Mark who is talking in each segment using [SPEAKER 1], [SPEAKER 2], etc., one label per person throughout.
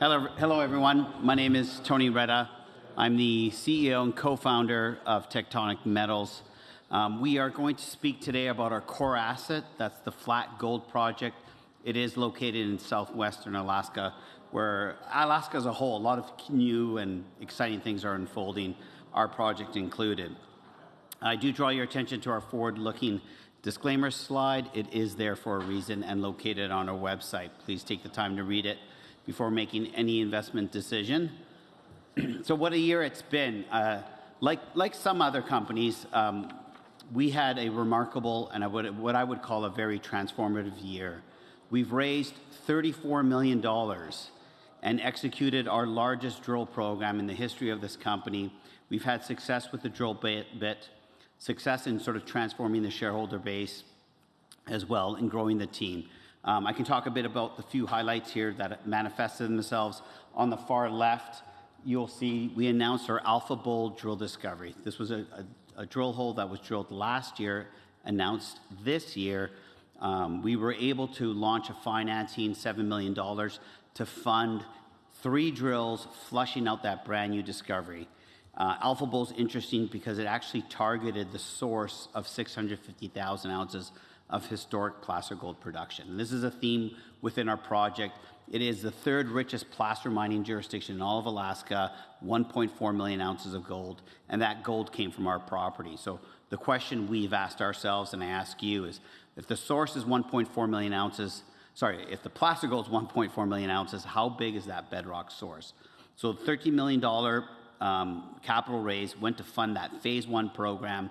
[SPEAKER 1] Hello, everyone. My name is Tony Retta. I'm the CEO and co-founder of Tectonic Metals. We are going to speak today about our core asset. That's the Flat Gold Project. It is located in southwestern Alaska, where Alaska as a whole, a lot of new and exciting things are unfolding, our project included. I do draw your attention to our forward-looking disclaimer slide. It is there for a reason and located on our website. Please take the time to read it before making any investment decision. So what a year it's been. Like some other companies, we had a remarkable and what I would call a very transformative year. We've raised $34 million and executed our largest drill program in the history of this company. We've had success with the drill bit, success in sort of transforming the shareholder base as well and growing the team. I can talk a bit about the few highlights here that manifested themselves. On the far left, you'll see we announced our Alpha Bull drill discovery. This was a drill hole that was drilled last year, announced this year. We were able to launch a financing, $7 million, to fund 3 drills, flushing out that brand new discovery. Alpha Bull is interesting because it actually targeted the source of 650,000 ounces of historic placer gold production. And this is a theme within our project. It is the 3rd richest placer mining jurisdiction in all of Alaska, 1.4 million ounces of gold, and that gold came from our property. So the question we've asked ourselves, and I ask you, is if the source is 1.4 million ounces, if the placer gold is 1.4 million ounces, how big is that bedrock source? So the $13 million capital raise went to fund that phase 1 program.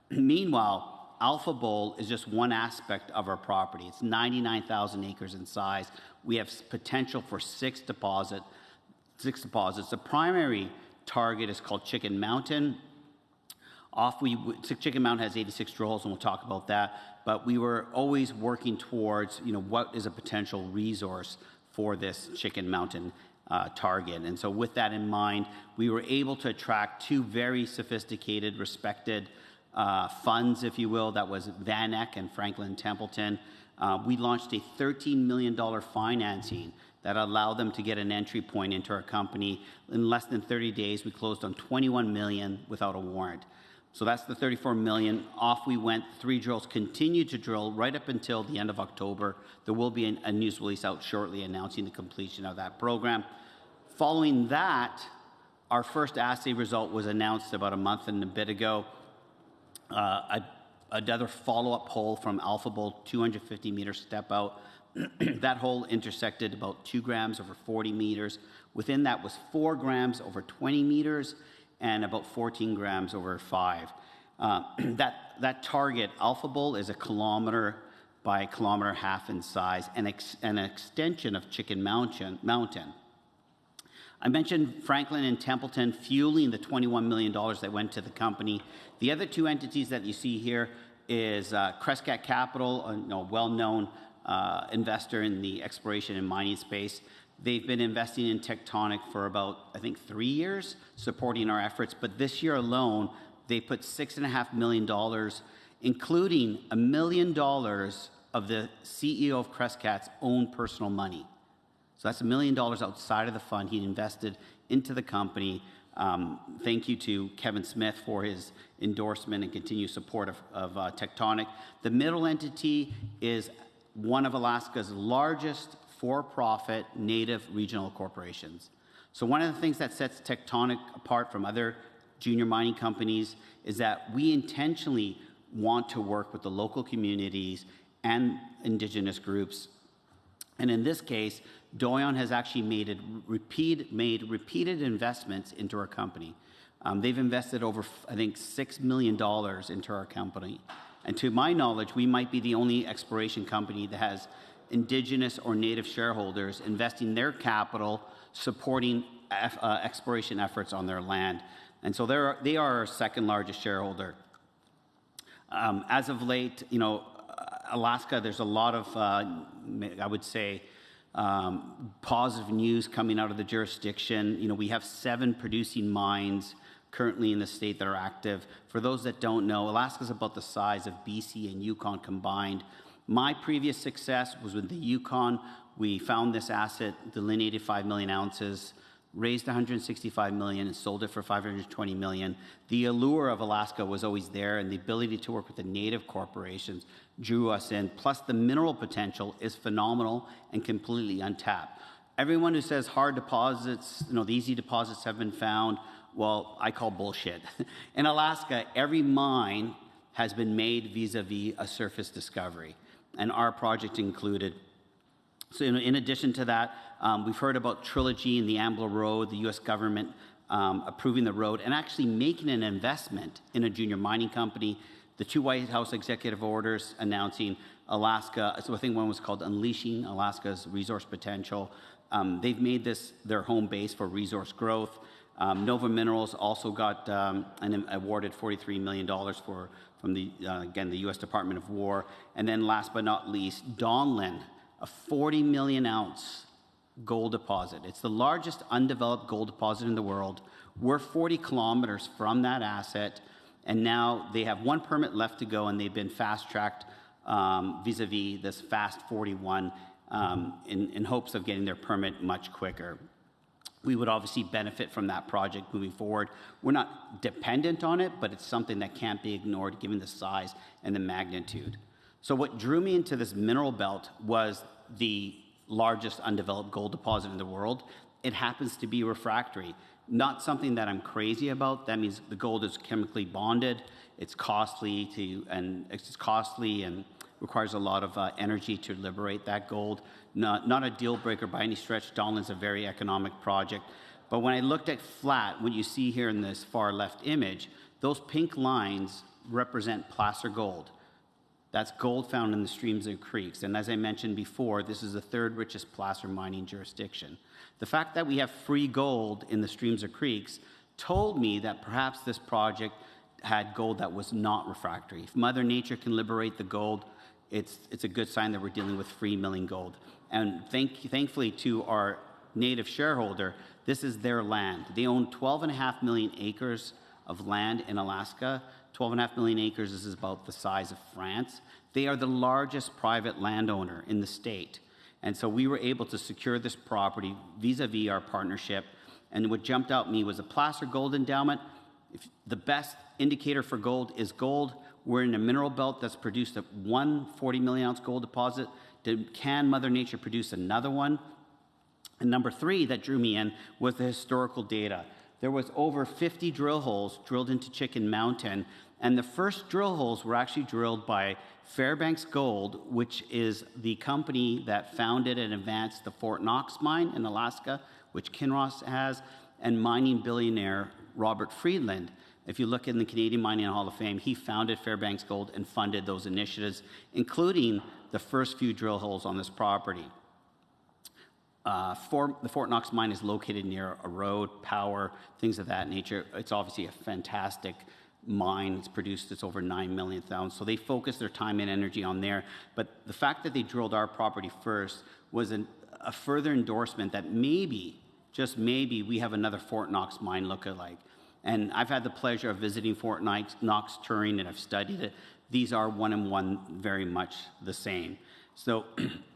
[SPEAKER 1] Meanwhile, Alpha Bull is just one aspect of our property. It's 99,000 acres in size. We have potential for 6 deposits. The primary target is called Chicken Mountain. Chicken Mountain has 86 drill holes, and we'll talk about that. But we were always working towards, what is a potential resource for this Chicken Mountain target. And so with that in mind, we were able to attract 2 very sophisticated, respected funds, if you will. That was Van Eck and Franklin Templeton. We launched a $13 million financing that allowed them to get an entry point into our company. In less than 30 days, we closed on $21 million without a warrant. So that's the $34 million. Off we went. 3 drills continued to drill right up until the end of October. There will be a news release out shortly announcing the completion of that program. Following that, our first assay result was announced about a month and a bit ago. Another follow-up hole from Alpha Bull, 250-meter step out. That hole intersected about 2 grams over 40 meters. Within that was 4 grams over 20 meters and about 14 grams over 5. That target, Alpha Bull, is 1 kilometer by 1.5 kilometers in size and an extension of Chicken Mountain. I mentioned Franklin and Templeton fueling the $21 million that went to the company. The other 2 entities that you see here is Crescat Capital, a well-known investor in the exploration and mining space. They've been investing in Tectonic for about, I think, 3 years, supporting our efforts. But this year alone, they put $6.5 million, including $1 million of the CEO of Crescat's own personal money. So that's $1 million outside of the fund he invested into the company. Thank you to Kevin Smith for his endorsement and continued support of Tectonic. The middle entity is one of Alaska's largest for-profit native regional corporations. So one of the things that sets Tectonic apart from other junior mining companies is that we intentionally want to work with the local communities and indigenous groups. And in this case, Doyon has actually made repeated investments into our company. They've invested over, I think, $6 million into our company. And to my knowledge, we might be the only exploration company that has indigenous or native shareholders investing their capital, supporting exploration efforts on their land. And so they are our 2nd largest shareholder. As of late, Alaska, there's a lot of, I would say, positive news coming out of the jurisdiction. We have 7 producing mines currently in the state that are active. For those that don't know, Alaska is about the size of BC and Yukon combined. My previous success was with the Yukon, We found this asset, delineated 5 million ounces, raised 165 million and sold it for 520 million. The allure of Alaska was always there, and the ability to work with the native corporations drew us in. Plus, the mineral potential is phenomenal and completely untapped. Everyone who says hard deposits, the easy deposits have been found, well, I call bullshit. In Alaska, every mine has been made vis-a-vis a surface discovery, and our project included. So in addition to that, we've heard about Trilogy and the Ambler Road, the U.S. government approving the road and actually making an investment in a junior mining company. The 2 White House executive orders announcing Alaska, so I think one was called Unleashing Alaska's Resource Potential. They've made this their home base for resource growth. Nova Minerals also got awarded $43 million from the U.S. Department of War. And then last but not least, Donlin, a 40 million ounce gold deposit. It's the largest undeveloped gold deposit in the world. We're 40 kilometers from that asset, and now they have 1 permit left to go, and they've been fast-tracked vis-a-vis this Fast 41 in hopes of getting their permit much quicker. We would obviously benefit from that project moving forward. We're not dependent on it, but it's something that can't be ignored given the size and the magnitude. So what drew me into this mineral belt was the largest undeveloped gold deposit in the world. It happens to be refractory. Not something that I'm crazy about. That means the gold is chemically bonded. It's costly and requires a lot of energy to liberate that gold. Not a deal breaker by any stretch. Donlin's a very economic project. But when I looked at flat, what you see here in this far left image, those pink lines represent placer gold. That's gold found in the streams and creeks. And as I mentioned before, this is the 3rd richest placer mining jurisdiction. The fact that we have free gold in the streams or creeks told me that perhaps this project had gold that was not refractory. If Mother Nature can liberate the gold, it's a good sign that we're dealing with free milling gold. And thankfully to our native shareholder, this is their land. They own 12.5 million acres of land in Alaska. 12.5 million acres is about the size of France. They are the largest private landowner in the state. And so we were able to secure this property vis-a-vis our partnership. And what jumped out at me was a placer gold endowment. If the best indicator for gold is gold, we're in a mineral belt that's produced at 140 million ounce gold deposit. Can Mother Nature produce another one? And number 3 that drew me in was the historical data. There was over 50 drill holes drilled into Chicken Mountain, and the first drill holes were actually drilled by Fairbanks Gold, which is the company that founded and advanced the Fort Knox mine in Alaska, which Kinross has, and mining billionaire Robert Friedland. If you look in the Canadian Mining Hall of Fame, he founded Fairbanks Gold and funded those initiatives, including the first few drill holes on this property. The Fort Knox mine is located near a road, power, things of that nature. It's obviously a fantastic mine. It's over 9 millionth ounce. So they focused their time and energy on there. But the fact that they drilled our property first was a further endorsement that maybe, just maybe, we have another Fort Knox mine look-alike. And I've had the pleasure of visiting Fort Knox, touring, and I've studied it. These are one-in-one very much the same. So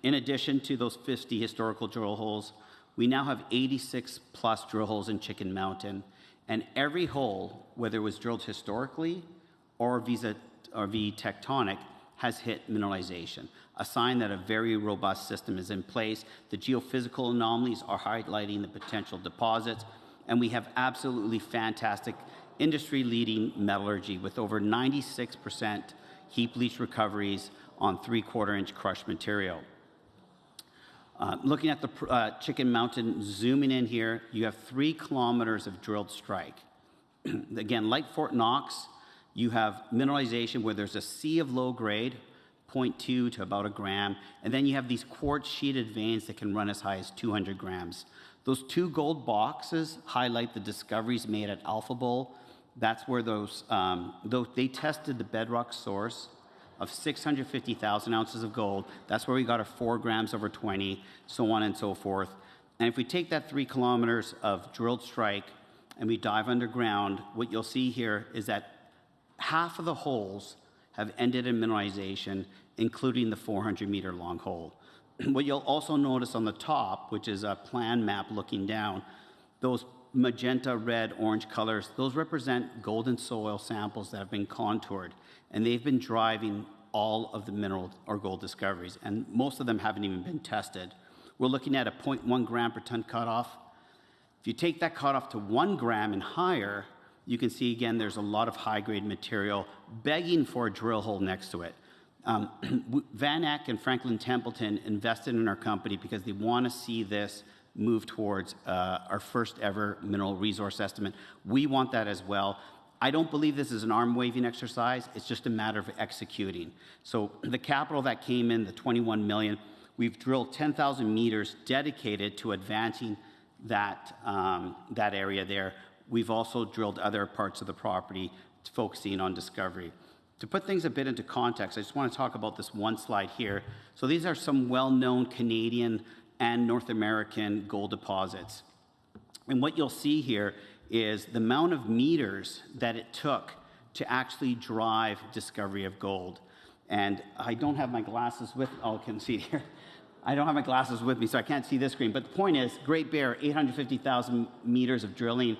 [SPEAKER 1] in addition to those 50 historical drill holes, we now have 86 plus drill holes in Chicken Mountain. And every hole, whether it was drilled historically or via Tectonic, has hit mineralization, a sign that a very robust system is in place. The geophysical anomalies are highlighting the potential deposits, and we have absolutely fantastic industry-leading metallurgy with over 96% heap leach recoveries on 3/4-inch crushed material. Looking at the Chicken Mountain, zooming in here, you have 3 kilometers of drilled strike. Again, like Fort Knox, you have mineralization where there's a sea of low grade, 0.2 to about a gram, and then you have these quartz-sheeted veins that can run as high as 200 grams. Those 2 gold boxes highlight the discoveries made at Alpha Bowl. That's where they tested the bedrock source of 650,000 ounces of gold. That's where we got our 4 grams over 20, so on and so forth. And if we take that 3 kilometers of drilled strike and we dive underground, what you'll see here is that half of the holes have ended in mineralization, including the 400-meter long hole. What you'll also notice on the top, which is a plan map looking down, those magenta, red, orange colors, those represent golden soil samples that have been contoured, and they've been driving all of the mineral or gold discoveries, and most of them haven't even been tested. We're looking at a 0.1 gram per ton cutoff. If you take that cutoff to 1 gram and higher, you can see again there's a lot of high-grade material begging for a drill hole next to it. Van Eck and Franklin Templeton invested in our company because they want to see this move towards our first ever mineral resource estimate. We want that as well. I don't believe this is an arm-waving exercise. It's just a matter of executing. So the capital that came in, the 21 million, we've drilled 10,000 meters dedicated to advancing that, that area there. We've also drilled other parts of the property focusing on discovery. To put things a bit into context, I just want to talk about this one slide here. So these are some well-known Canadian and North American gold deposits. And what you'll see here is the amount of meters that it took to actually drive discovery of gold. And I don't have my glasses with, oh, I can see it here. I don't have my glasses with me, so I can't see this screen. But the point is, Great Bear, 850,000 meters of drilling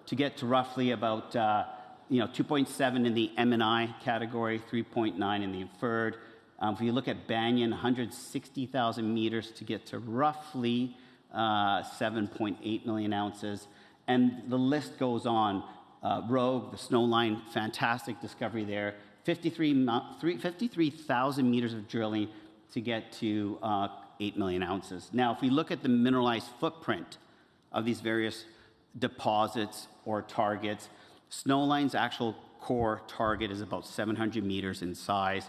[SPEAKER 1] to get to roughly about 2.7 in the M&I category, 3.9 in the inferred. If you look at Banyan, 160,000 meters to get to roughly 7.8 million ounces. And the list goes on. Rogue, the Snowline, fantastic discovery there. 53,000 meters of drilling to get to 8 million ounces. Now, if we look at the mineralized footprint of these various deposits or targets, Snowline's actual core target is about 700 meters in size,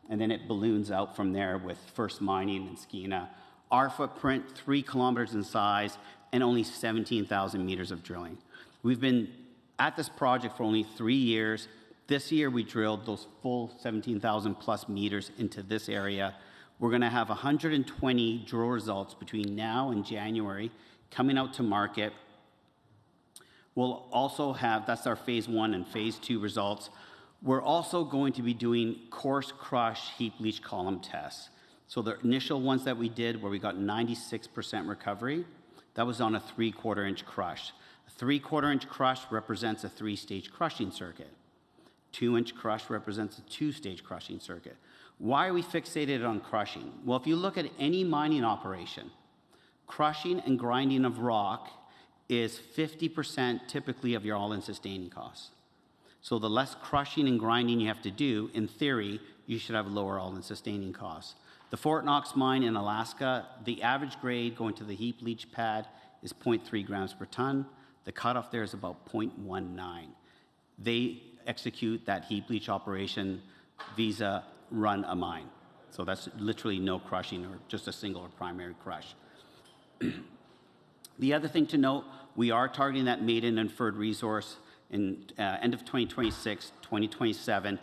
[SPEAKER 1] and then it balloons out from there with First Mining and Skeena. Our footprint, 3 kilometers in size, and only 17,000 meters of drilling. We've been at this project for only 3 years. This year, we drilled those full 17,000 plus meters into this area. We're going to have 120 drill results between now and January coming out to market. We'll also have, that's our phase 1 and phase 2 results. We're also going to be doing coarse crush heap leach column tests. So the initial ones that we did where we got 96% recovery, that was on a 3/4 inch crush. A 3/4 inch crush represents a 3-stage crushing circuit. 2-inch crush represents a 2-stage crushing circuit. Why are we fixated on crushing? Well, if you look at any mining operation, crushing and grinding of rock is 50% typically of your all-in sustaining costs. So the less crushing and grinding you have to do, in theory, you should have lower all-in sustaining costs. The Fort Knox mine in Alaska, the average grade going to the heap leach pad is 0.3 grams per ton. The cutoff there is about 0.19. They execute that heap leach operation visa run a mine. So that's literally no crushing or just a single or primary crush. The other thing to note, we are targeting that maiden inferred resource in end of 2026, 2027.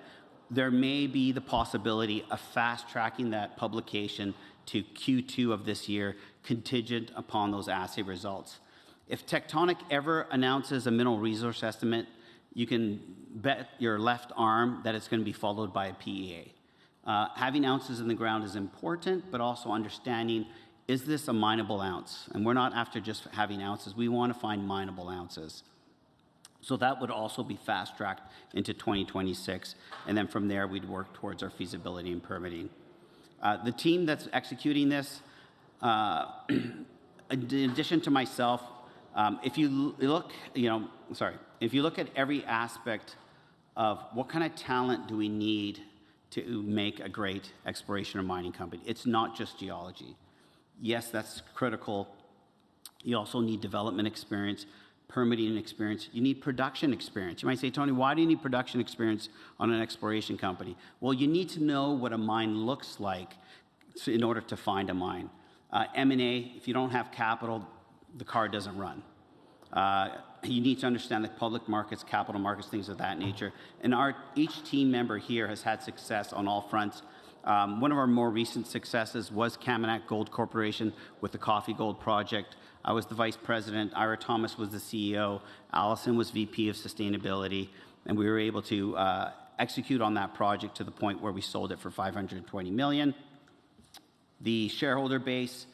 [SPEAKER 1] There may be the possibility of fast-tracking that publication to Q2 of this year, contingent upon those assay results. If Tectonic ever announces a mineral resource estimate, you can bet your left arm that it's going to be followed by a PEA. Having ounces in the ground is important, but also understanding, is this a mineable ounce? And we're not after just having ounces. We want to find mineable ounces. So that would also be fast-tracked into 2026. And then from there, we'd work towards our feasibility and permitting. The team that's executing this, in addition to myself, if you look at every aspect of what kind of talent do we need to make a great exploration or mining company, it's not just geology. Yes, that's critical. You also need development experience, permitting experience. You need production experience. You might say, Tony, why do you need production experience on an exploration company? Well, you need to know what a mine looks like in order to find a mine. M&A, if you don't have capital, the car doesn't run. You need to understand the public markets, capital markets, things of that nature. And each team member here has had success on all fronts. One of our more recent successes was Kaminak Gold Corporation with the Coffee Gold Project. I was the vice president. Ira Thomas was the CEO. Allison was VP of sustainability. And we were able to execute on that project to the point where we sold it for $520 million. The shareholder base,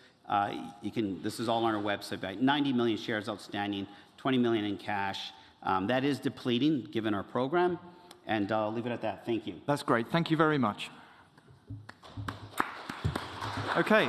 [SPEAKER 1] this is all on our website, right? 90 million shares outstanding, 20 million in cash. That is depleting given our program, and I'll leave it at that. Thank you.
[SPEAKER 2] That's great. Thank you very much. Okay.